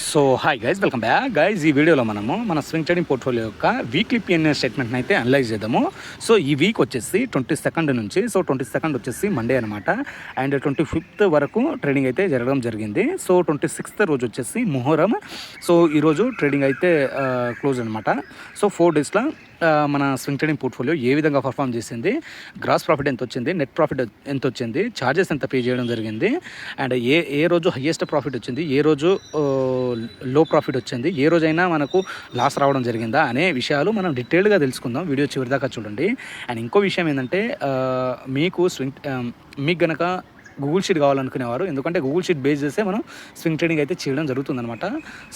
So hi guys, welcome back guys. ఈ వీడియోలో మనము మన స్వింగ్ ట్రేడింగ్ పోర్ట్ఫోలియో యొక్క వీక్లీ పిఎన్ఎల్ స్టేట్మెంట్ని అయితే అనలైజ్ చేద్దాము. సో ఈ వీక్ వచ్చేసి 22nd నుంచి, సో 22nd వచ్చేసి మండే అనమాట. అండ్ 25th వరకు ట్రేడింగ్ అయితే జరగడం జరిగింది. సో 26th రోజు వచ్చేసి మొహరం. సో ఈరోజు ట్రేడింగ్ అయితే క్లోజ్ అనమాట. సో 4 డేస్లో మన స్వింగ్ ట్రేడింగ్ పోర్ట్ఫోలియో ఏ విధంగా పర్ఫామ్ చేసింది, గ్రాస్ ప్రాఫిట్ ఎంత వచ్చింది, నెట్ ప్రాఫిట్ ఎంత వచ్చింది, ఛార్జెస్ ఎంత పే చేయడం జరిగింది, అండ్ ఏ రోజు హయ్యెస్ట్ ప్రాఫిట్ వచ్చింది, ఏ రోజు లో ప్రాఫిట్ వచ్చింది, ఏ రోజైనా మనకు లాస్ రావడం జరిగిందా అనే విషయాలు మనం డీటెయిల్గా తెలుసుకుందాం. వీడియో చివరిదాకా చూడండి. అండ్ ఇంకో విషయం ఏంటంటే మీకు గనక గూగుల్ షీట్ కావాలనుకునేవారు, ఎందుకంటే గూగుల్ షీట్ బేస్ చేస్తే మనం స్వింగ్ ట్రేడింగ్ అయితే చేయడం జరుగుతుందన్నమాట.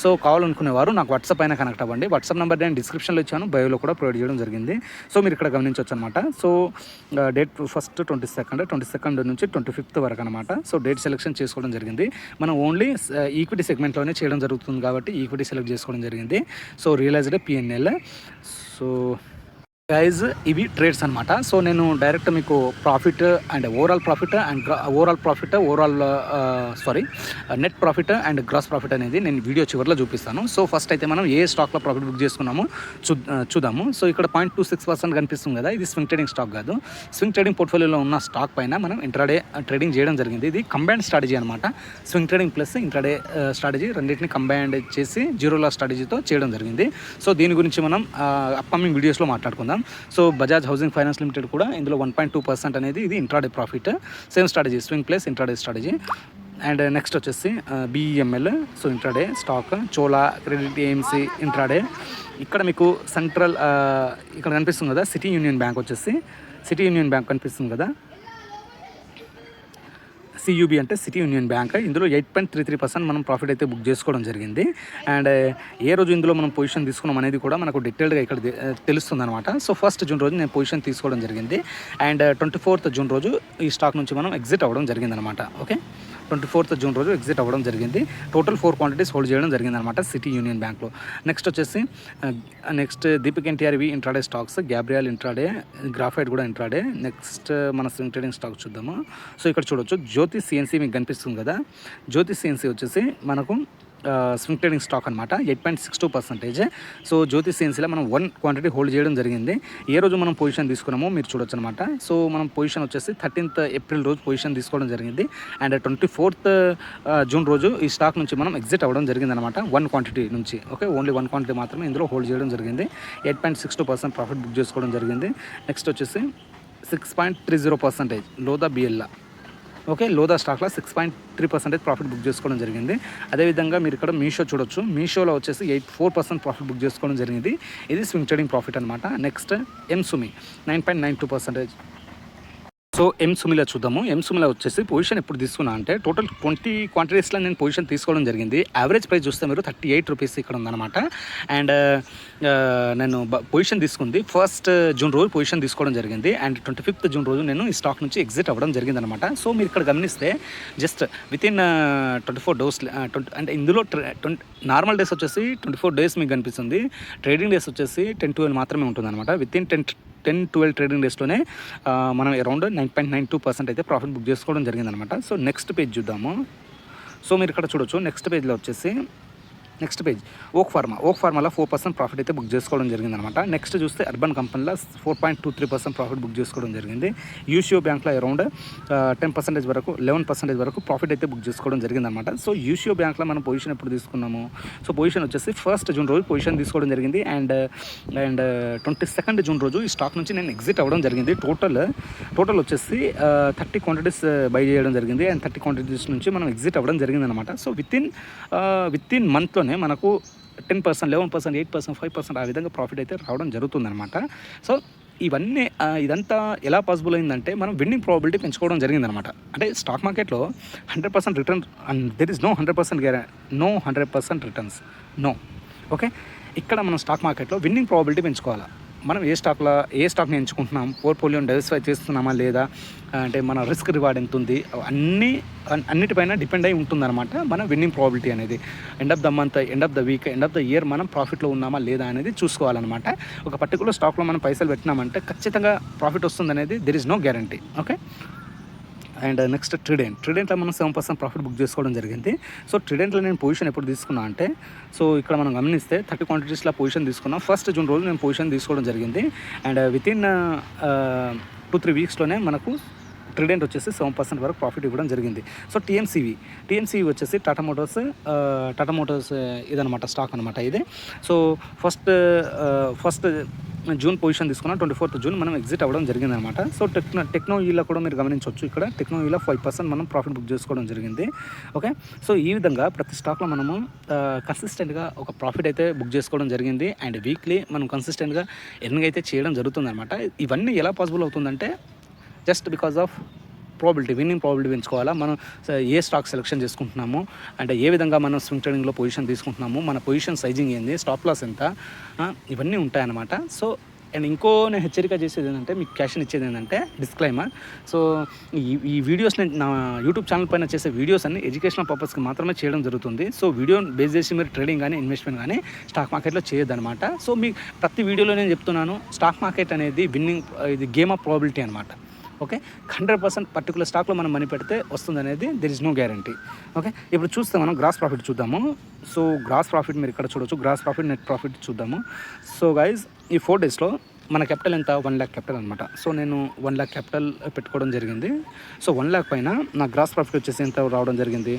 సో కావాలనుకునేవారు నాకు వాట్సాప్ అయినా కనెక్ట్ అవ్వండి. వాట్సాప్ నెంబర్ నేను డిస్క్రిప్షన్లో ఇచ్చాను, బయోలో కూడా ప్రొవైడ్ చేయడం జరిగింది. సో మీరు ఇక్కడ గమనించవచ్చు అనమాట. సో డేట్ ఫస్ట్ 22nd నుంచి 25th వరకు అనమాట. సో డేట్ సెలెక్షన్ చేసుకోవడం జరిగింది. మనం ఓన్లీ ఈక్విటీ సెగ్మెంట్లోనే చేయడం జరుగుతుంది కాబట్టి ఈక్విటీ సెలెక్ట్ చేసుకోవడం జరిగింది. So realised PNL. So guys ఇవి ట్రేడ్స్ అనమాట. సో నేను డైరెక్ట్ మీకు profit and overall profit net profit and gross profit అనేది నేను వీడియో చివరిలో చూపిస్తాను. సో ఫస్ట్ అయితే మనం ఏ స్టాక్లో ప్రాఫిట్ బుక్ చేసుకున్నామో చూద్దాము. సో ఇక్కడ 0.26% కనిపిస్తుంది కదా, ఇది స్వింగ్ ట్రేడింగ్ స్టాక్ కాదు. స్వింగ్ ట్రేడింగ్ పోర్ట్ఫోలియోలో ఉన్న స్టాక్ పైన మనం ఇంట్రాడే ట్రేడింగ్ చేయడం జరిగింది. ఇది కంబైన్డ్ స్ట్రాటజీ అనమాట. Swing trading plus intraday strategy రెండింటిని కంబైన్డ్ చేసి జీరో లాస్ స్ట్రాటజీతో చేయడం జరిగింది. సో దీని గురించి మనం అప్కమింగ్ వీడియోస్లో మాట్లాడుకుందాం. So Bajaj housing finance limited కూడా ఇందులో 1.2% అనేది ఇది intraday profit. Same strategy, swing plus intraday strategy. And next వచ్చేసి BEML, so intraday stock. Chola credit AMC intraday. ఇక్కడ మీకు సెంట్రల్ ఇక్కడ కనిపిస్తుంది కదా, సిటీ యూనియన్ బ్యాంక్ కనిపిస్తుంది కదా, సియూబీ అంటే సిటీ యూనియన్ బ్యాంక్. ఇందులో 8.33% మనం ప్రాఫిట్ అయితే బుక్ చేసుకోవడం జరిగింది. అండ్ ఏ రోజు ఇందులో మనం పొజిషన్ తీసుకున్నాం అనేది కూడా మనకు డీటెయిల్గా ఇక్కడ తెలుస్తుంది అనమాట. సో 1st జూన్ రోజు నేను పొజిషన్ తీసుకోవడం జరిగింది. అండ్ 24th జూన్ రోజు ఈ స్టాక్ నుంచి మనం ఎగ్జిట్ అవ్వడం జరిగింది అనమాట. ఓకే, 24th జూన్ రోజు ఎగ్జిట్ అవ్వడం జరిగింది. టోటల్ 4 క్వాంటిటీస్ హోల్డ్ చేయడం జరిగింది అనమాట సిటీ యూనియన్ బ్యాంక్లో. నెక్స్ట్ వచ్చేసి దీపిక్ ఎన్టీఆర్వి intraday stocks, Gabriel intraday, graphite కూడా ఇంట్రాడే. నెక్స్ట్ మన స్వింగ్ ట్రేడింగ్ స్టాక్ చూద్దాము. సో ఇక్కడ చూడొచ్చు జ్యోతి సిఎన్సీ మీకు కనిపిస్తుంది కదా. జ్యోతి సిఎన్సీ వచ్చేసి మనకు స్వింగ్ ట్రేడింగ్ స్టాక్ అనమాట, 8.62%. సో జ్యోతి సిఎన్సీలో మనం 1 క్వాంటిటీ హోల్డ్ చేయడం జరిగింది. ఏ రోజు మనం పొజిషన్ తీసుకున్నామో మీరు చూడొచ్చు అనమాట. సో మనం పొజిషన్ వచ్చేసి 13th ఏప్రిల్ రోజు పొజిషన్ తీసుకోవడం జరిగింది. అండ్ 24th జూన్ రోజు ఈ స్టాక్ నుంచి మనం ఎగ్జిట్ అవ్వడం జరిగింది అనమాట, 1 క్వాంటిటీ నుంచి. ఓకే, ఓన్లీ 1 క్వాంటిటీ మాత్రమే ఇందులో హోల్డ్ చేయడం జరిగింది. 8.62% ప్రాఫిట్ బుక్ చేసుకోవడం జరిగింది. నెక్స్ట్ వచ్చేసి 6.30% లోదా బిఎల్లా. ఓకే, లోదా స్టాక్లో 6.3% ప్రాఫిట్ బుక్ చేసుకోవడం జరిగింది. అదేవిధంగా మీరు ఇక్కడ మీషో చూడొచ్చు. మీషోలో వచ్చేసి 84% ప్రాఫిట్ బుక్ చేసుకోవడం జరిగింది. ఇది స్వింగ్ ట్రేడింగ్ ప్రాఫిట్ అనమాట. నెక్స్ట్ ఎంసుమి 9.92%. సో ఎంసుమిలో చూద్దాము. ఎంసుమిలో వచ్చేసి పొజిషన్ ఎప్పుడు తీసుకున్నా అంటే టోటల్ 20 క్వాంటిటీస్లో నేను పొజిషన్ తీసుకోవడం జరిగింది. యావరేజ్ ప్రైస్ చూస్తే మీరు 38 రూపీస్ ఇక్కడ ఉందన్నమాట. అండ్ నేను పొజిషన్ తీసుకుంది 1st జూన్ రోజు పొజిషన్ తీసుకోవడం జరిగింది. అండ్ 25th జూన్ రోజు నేను ఈ స్టాక్ నుంచి ఎగ్జిట్ అవ్వడం జరిగింది అనమాట. సో మీరు ఇక్కడ గమనిస్తే జస్ట్ వితిన్ 24 డేస్, అంటే ఇందులో నార్మల్ డేస్ వచ్చేసి 24 డేస్ మీకు కనిపిస్తుంది. ట్రేడింగ్ డేస్ వచ్చేసి 10-12 మాత్రమే ఉంటుంది అనమాట. వితిన్ 10-12 ట్రేడింగ్ డేస్లోనే మనం అరౌండ్ 9.92% అయితే ప్రాఫిట్ బుక్ చేసుకోవడం జరిగిందనమాట. సో నెక్స్ట్ పేజ్ చూద్దాము. సో మీరు ఇక్కడ చూడొచ్చు నెక్స్ట్ పేజ్లో వచ్చేసి ఓక్ ఫార్మాలో 4% ప్రాఫిట్ అయితే బుక్ చేసుకోవడం జరిగిందనమాట. నెక్స్ట్ చూస్తే అర్బన్ కంపెనీలో 4.23% ప్రాఫిట్ బుక్ చేసుకోవడం జరిగింది. యూసీఓ బ్యాంక్లో అరౌండ్ 10% వరకు 11% వరకు ప్రాఫిట్ అయితే బుక్ చేసుకోవడం జరిగిందనమాట. సో యూసీఓ బ్యాంక్లో మనం పొజిషన్ ఎప్పుడు తీసుకున్నాము, సో పొజిషన్ వచ్చేసి 1st జూన్ రోజు పొజిషన్ తీసుకోవడం జరిగింది. అండ్ 22nd జూన్ రోజు ఈ స్టాక్ నుంచి నేను ఎగ్జిట్ అవ్వడం జరిగింది. టోటల్ వచ్చేసి 30 క్వాంటిటీస్ బై చేయడం జరిగింది. అండ్ 30 క్వాంటిటీస్ నుంచి మనం ఎగ్జిట్ అవ్వడం జరిగిందనమాట. సో వితిన్ మంత్లో మనకు 10%, 11%, 8%, 5% ఆ విధంగా ప్రాఫిట్ అయితే రావడం జరుగుతుందన్నమాట. సో ఇదంతా ఎలా పాసిబుల్ అయిందంటే మనం విన్నింగ్ ప్రాబిలిటీ పెంచుకోవడం జరిగిందనమాట. అంటే స్టాక్ మార్కెట్లో 100% return and there is no 100% returns. Okay, ఇక్కడ మనం స్టాక్ మార్కెట్లో విన్నింగ్ ప్రాబిలిటీ పెంచుకోవాలి. మనం ఏ స్టాక్ని ఎంచుకుంటున్నాం, పోర్ట్ఫోలియోని డైవర్సిఫై చేస్తున్నామా లేదా, అంటే మన రిస్క్ రివార్డ్ ఎంత ఉంది, అన్నిటిపైన డిపెండ్ అయి ఉంటుందన్నమాట మన విన్నింగ్ ప్రాబిలిటీ అనేది. End of the month, end of the week, end of the year మనం ప్రాఫిట్లో ఉన్నామా లేదా అనేది చూసుకోవాలన్నమాట. ఒక పర్టికులర్ స్టాక్లో మనం పైసలు పెట్టినామంటే ఖచ్చితంగా ప్రాఫిట్ వస్తుంది అనేది there is no guarantee. Okay, and next ట్రిడెంట్లో మనం 7% ప్రాఫిట్ బుక్ చేసుకోవడం జరిగింది. సో ట్రిడెంట్లో నేను పొజిషన్ ఎప్పుడు తీసుకున్నా అంటే, సో ఇక్కడ మనం గమనిస్తే 30 క్వాంటిటీస్లో పొజిషన్ తీసుకున్నాం. 1 జూన్ రోజు నేను పొజిషన్ తీసుకోవడం జరిగింది. అండ్ వితిన్ 2-3 వీక్స్లోనే మనకు ట్రిడెంట్ వచ్చేసి 7% వరకు ప్రాఫిట్ ఇవ్వడం జరిగింది. సో టీఎంసీవీ వచ్చేసి టాటా మోటార్స్ ఇదనమాట, స్టాక్ అనమాట ఇది. సో ఫస్ట్ జూన్ పొజిషన్ తీసుకున్న 24th జూన్ మనం ఎగ్జిట్ అవ్వడం జరిగింది అనమాట. సో టెక్నోఈలో కూడా మీరు గమనించవచ్చు, ఇక్కడ టెక్నోఈలో 5% మనం ప్రాఫిట్ బుక్ చేసుకోవడం జరిగింది. ఓకే, సో ఈ విధంగా ప్రతి స్టాక్లో మనము కన్సిస్టెంట్గా ఒక ప్రాఫిట్ అయితే బుక్ చేసుకోవడం జరిగింది. అండ్ వీక్లీ మనం కన్సిస్టెంట్గా ఎర్నింగ్ అయితే చేయడం జరుగుతుంది అనమాట. ఇవన్నీ ఎలా పాసిబుల్ అవుతుందంటే just because of winning probability పెంచుకోవాలా, మనం ఏ స్టాక్ సెలెక్షన్ చేసుకుంటున్నాము, అంటే ఏ విధంగా మనం స్వింగ్ ట్రేడింగ్లో పొజిషన్ తీసుకుంటున్నాము, మన పొజిషన్ సైజింగ్ ఏంది, స్టాప్ లాస్ ఎంత, ఇవన్నీ ఉంటాయన్నమాట. సో అండ్ ఇంకో నేను హెచ్చరిక చేసేది ఏంటంటే, మీకు క్యాషన్ ఇచ్చేది ఏంటంటే డిస్క్లైమర్. సో ఈ వీడియోస్ నేను నా యూట్యూబ్ ఛానల్ పైన చేసే వీడియోస్ అన్ని ఎడ్యుకేషనల్ పర్పస్కి మాత్రమే చేయడం జరుగుతుంది. సో వీడియో బేస్ చేసి మీరు ట్రేడింగ్ కానీ ఇన్వెస్ట్మెంట్ కానీ స్టాక్ మార్కెట్లో చేయొద్దనమాట. సో మీ ప్రతి వీడియోలో నేను చెప్తున్నాను, స్టాక్ మార్కెట్ అనేది ఇది గేమ్ ఆఫ్ ప్రాబిలిటీ అనమాట. ఓకే, 100% పర్టికులర్ స్టాక్లో మనం మనీ పెడితే వస్తుంది అనేది there is no guarantee. Okay, ఇప్పుడు చూస్తే మనం గ్రాస్ ప్రాఫిట్ చూద్దాము. సో గ్రాస్ ప్రాఫిట్ మీరు ఇక్కడ చూడవచ్చు, గ్రాస్ ప్రాఫిట్, నెట్ ప్రాఫిట్ చూద్దాము. సో గైజ్ ఈ 4 డేస్లో మన క్యాపిటల్ ఎంత, 1 lakh క్యాపిటల్ అనమాట. సో నేను 1 lakh క్యాపిటల్ పెట్టుకోవడం జరిగింది. సో 1 lakh పైన నా గ్రాస్ ప్రాఫిట్ వచ్చేసి ఎంత రావడం జరిగింది,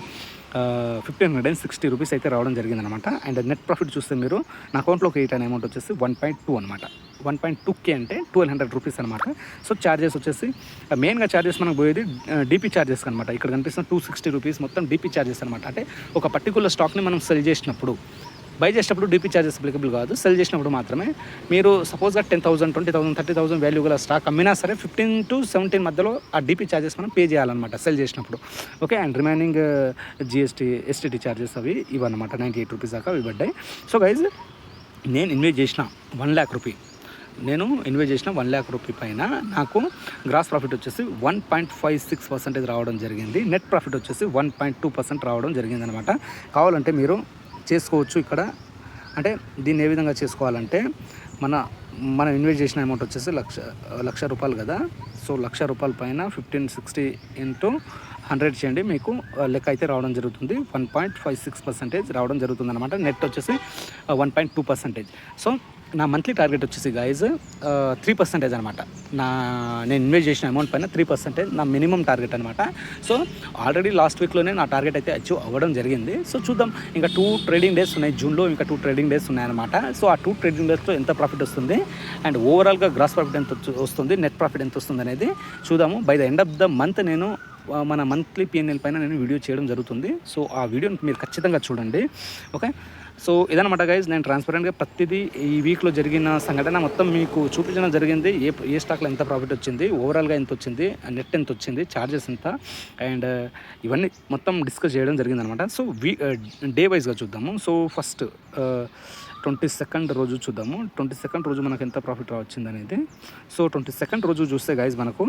1560 రూపీస్ అయితే రావడం జరిగింది అనమాట. అండ్ నెట్ ప్రాఫిట్ చూస్తే మీరు నా అకౌంట్లో క్రియేట్ అయిన అమౌంట్ వచ్చేసి 1.2 అనమాట. 1.2K అంటే 1200 రూపీస్ అనమాట. సో ఛార్జెస్ వచ్చేసి మెయిన్గా ఛార్జెస్ మనకు పోయేది డీపీ ఛార్జెస్ అనమాట. ఇక్కడ కనిపిస్తున్న 260 రూపీస్ మొత్తం డీపీ ఛార్జెస్ అనమాట. అంటే ఒక పర్టికులర్ స్టాక్ని మనం సెల్ చేసినప్పుడు, బై చేసేటప్పుడు డీపీ ఛార్జెస్ అప్లికబుల్ కాదు, సెల్ చేసినప్పుడు మాత్రమే. మీరు సపోజ్గా 10,000, 20,000, 30,000 వాల్యూ గల స్టాక్ అమ్మినా సరే 15 to 17 మధ్యలో ఆ డీపీ ఛార్జెస్ మనం పే చేయాలన్నమాట సెల్ చేసినప్పుడు. Okay, and remaining GST, STT charges ఇవన్నమాట 98 రూపీస్ దాకా అవి పడ్డాయి. సో గైజ్ నేను ఇన్వెస్ట్ చేసిన 1 lakh రూపీ, నేను ఇన్వెస్ట్ చేసిన 1 lakh రూపీ పైన నాకు గ్రాస్ ప్రాఫిట్ వచ్చేసి 1.56% రావడం జరిగింది. నెట్ ప్రాఫిట్ వచ్చేసి 1.2% రావడం జరిగింది అనమాట. కావాలంటే మీరు చేసుకోవచ్చు ఇక్కడ. అంటే దీన్ని ఏ విధంగా చేసుకోవాలంటే, మనం ఇన్వెస్ట్ చేసిన అమౌంట్ వచ్చేసి లక్ష రూపాయలు కదా. సో 1,00,000 రూపాయల పైన 1560 into 100 చేయండి, మీకు లెక్క అయితే రావడం జరుగుతుంది. 1.56% రావడం జరుగుతుంది అనమాట. నెట్ వచ్చేసి 1.2%. సో నా మంత్లీ టార్గెట్ వచ్చేసి గైజ్ 3% అనమాట. నేను ఇన్వెస్ట్ చేసిన అమౌంట్ పైన 3% నా మినిమం టార్గెట్ అనమాట. సో ఆల్రెడీ లాస్ట్ వీక్లోనే నా టార్గెట్ అయితే అచీవ్ అవ్వడం జరిగింది. సో చూద్దాం, ఇంకా 2 ట్రేడింగ్ డేస్ ఉన్నాయి జూన్లో, ఇంకా 2 ట్రేడింగ్ డేస్ ఉన్నాయన్నమాట. సో ఆ 2 ట్రేడింగ్ డేస్లో ఎంత ప్రాఫిట్ వస్తుంది అండ్ ఓవరాల్గా గ్రాస్ ప్రాఫిట్ ఎంత వస్తుంది, నెట్ ప్రాఫిట్ ఎంత వస్తుంది అనేది చూద్దాము. By the end of the month నేను మన మంత్లీ పిఎన్ఎల్ పైన నేను వీడియో చేయడం జరుగుతుంది. సో ఆ వీడియోని మీరు ఖచ్చితంగా చూడండి. ఓకే, సో ఇదనమాట గైజ్, నేను ట్రాన్స్పరెంట్గా ప్రతిదీ ఈ వీక్లో జరిగిన సంఘటన మొత్తం మీకు చూపించడం జరిగింది. ఏ స్టాక్లో ఎంత ప్రాఫిట్ వచ్చింది, ఓవరాల్గా ఎంత వచ్చింది, నెట్ ఎంత వచ్చింది, ఛార్జెస్ ఎంత, అండ్ ఇవన్నీ మొత్తం డిస్కస్ చేయడం జరిగింది అనమాట. సో డే వైజ్గా చూద్దాము. సో ఫస్ట్ 22nd రోజు చూద్దాము. 22nd రోజు మనకు ఎంత ప్రాఫిట్ వచ్చింది అనేది. సో 22nd రోజు చూస్తే గైజ్ మనకు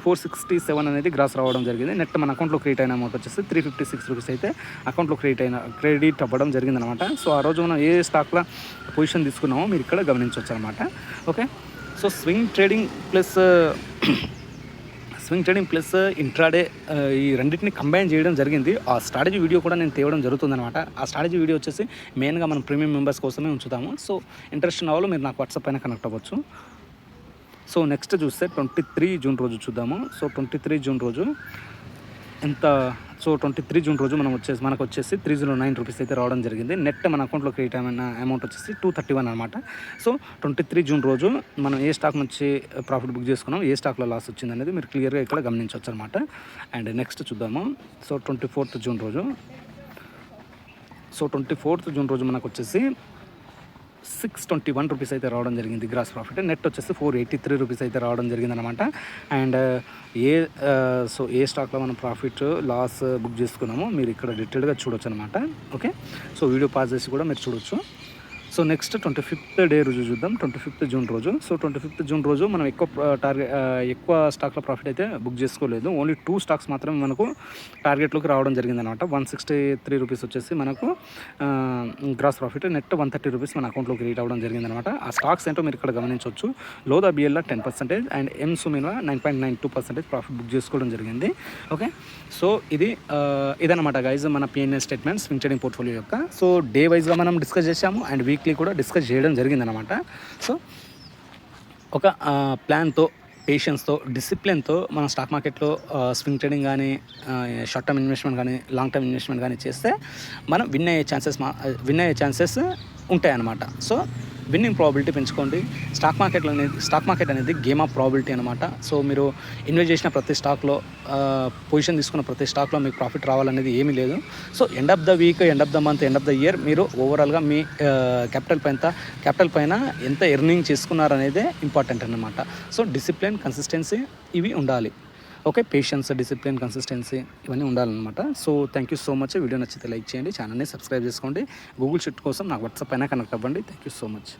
467 అనేది గ్రాస్ రావడం జరిగింది. నెట్ మన అకౌంట్లో క్రియేట్ అయిన అమౌంట్ వచ్చేసి 356 రూపీస్ అయితే అకౌంట్లో క్రెడిట్ అవ్వడం జరిగింది అనమాట. సో ఆ రోజు మనం ఏ స్టాక్లో పొజిషన్ తీసుకున్నామో మీరు ఇక్కడ గమనించవచ్చు అనమాట. Okay, so swing trading plus intraday ఈ రెండింటిని కంబైన్ చేయడం జరిగింది. ఆ స్ట్రాటజీ వీడియో కూడా నేను తేవడం జరుగుతుందన్నమాట. ఆ స్ట్రాటజీ వీడియో వచ్చేసి మెయిన్గా మనం ప్రీమియం మెంబర్స్ కోసమే ఉంచుతాము. సో ఇంట్రెస్ట్ ఉన్న వాళ్ళు మీరు నాకు వాట్సాప్ పైన కనెక్ట్ అవ్వచ్చు. సో నెక్స్ట్ చూస్తే 23 జూన్ రోజు చూద్దాము. సో 23 జూన్ రోజు ఎంత, సో 23 జూన్ రోజు మనకు వచ్చేసి 309 రూపీస్ అయితే రావడం జరిగింది. నెట్ మన అకౌంట్లో క్రియేట్ అయిన అమౌంట్ వచ్చేసి 231 అనమాట. సో 23 జూన్ రోజు మనం ఏ స్టాక్ నుంచి ప్రాఫిట్ బుక్ చేసుకున్నాం, ఏ స్టాక్లో లాస్ వచ్చింది అనేది మీరు క్లియర్గా ఇక్కడ గమనించవచ్చు అనమాట. అండ్ నెక్స్ట్ చూద్దాము. సో 24th జూన్ రోజు, సో 24th జూన్ రోజు మనకు వచ్చేసి 621 రూపీస్ అయితే రావడం జరిగింది గ్రాస్ ప్రాఫిట్. నెట్ వచ్చేసి 483 రూపీస్ అయితే రావడం జరిగింది అనమాట. అండ్ ఏ స్టాక్లో మనం ప్రాఫిట్ లాస్ బుక్ చేసుకున్నామో మీరు ఇక్కడ డీటెయిల్గా చూడొచ్చు అనమాట. ఓకే, సో వీడియో పాస్ చేసి కూడా మీరు చూడొచ్చు. సో నెక్స్ట్ 25th డే రోజు చూద్దాం. 25th జూన్ రోజు. సో 25th జూన్ రోజు మనం ఎక్కువ స్టాక్లో ప్రాఫిట్ అయితే బుక్ చేసుకోలేదు. ఓన్లీ 2 స్టాక్స్ మాత్రమే మనకు టార్గెట్లోకి రావడం జరిగిందనమాట. 163 రూపీస్ వచ్చేసి మనకు గ్రాస్ ప్రాఫిట్, నెట్ 130 రూపీస్ మన అకౌంట్లోకి రీట్ అవ్వడం జరిగిందనమాట. ఆ స్టాక్స్ ఏంటో మీరు ఇక్కడ గమనించవచ్చు. లోదా బిఎల్ఆర్ 10% అండ్ ఎం సుమిలా 9.92% ప్రాఫిట్ బుక్ చేసుకోవడం జరిగింది. ఓకే, సో ఇదనమాట గైజ్ మన PNL statement swing trading portfolio యొక్క. సో డే వైజ్గా మనం డిస్కస్ చేసాము అండ్ వీక్లీ కూడా డిస్కస్ చేయడం జరిగిందనమాట. సో ఒక ప్లాన్తో, పేషెన్స్తో, డిసిప్లిన్తో మన స్టాక్ మార్కెట్లో స్వింగ్ ట్రేడింగ్ కానీ, షార్ట్ టర్మ్ ఇన్వెస్ట్మెంట్ కానీ, లాంగ్ టర్మ్ ఇన్వెస్ట్మెంట్ కానీ చేస్తే మనం విన్ అయ్యే ఛాన్సెస్ ఉంటాయన్నమాట. సో విన్నింగ్ ప్రాబిలిటీ పెంచుకోండి. స్టాక్ మార్కెట్ అనేది గేమ్ ఆఫ్ ప్రాబిలిటీ అనమాట. సో మీరు ఇన్వెస్ట్ చేసిన ప్రతి స్టాక్లో, పొజిషన్ తీసుకున్న ప్రతి స్టాక్లో మీకు ప్రాఫిట్ రావాలనేది ఏమీ లేదు. So end of the week, end of the month, end of the year మీరు ఓవరాల్గా మీ క్యాపిటల్ పైన ఎంత ఎర్నింగ్ చేసుకున్నారనేదే ఇంపార్టెంట్ అనమాట. సో డిసిప్లిన్, కన్సిస్టెన్సీ ఇవి ఉండాలి. ఓకే, పేషెన్స్, డిసిప్లిన్, కన్సిస్టెన్సీ ఇవన్నీ ఉండాలన్నమాట. So thank you so much. Video నచ్చితే లైక్ చేయండి, ఛానల్ని సబ్స్క్రైబ్ చేసుకోండి. గూగుల్ షీట్ కోసం నాకు వాట్సాప్ అయినా కనెక్ట్ అవ్వండి. Thank you so much.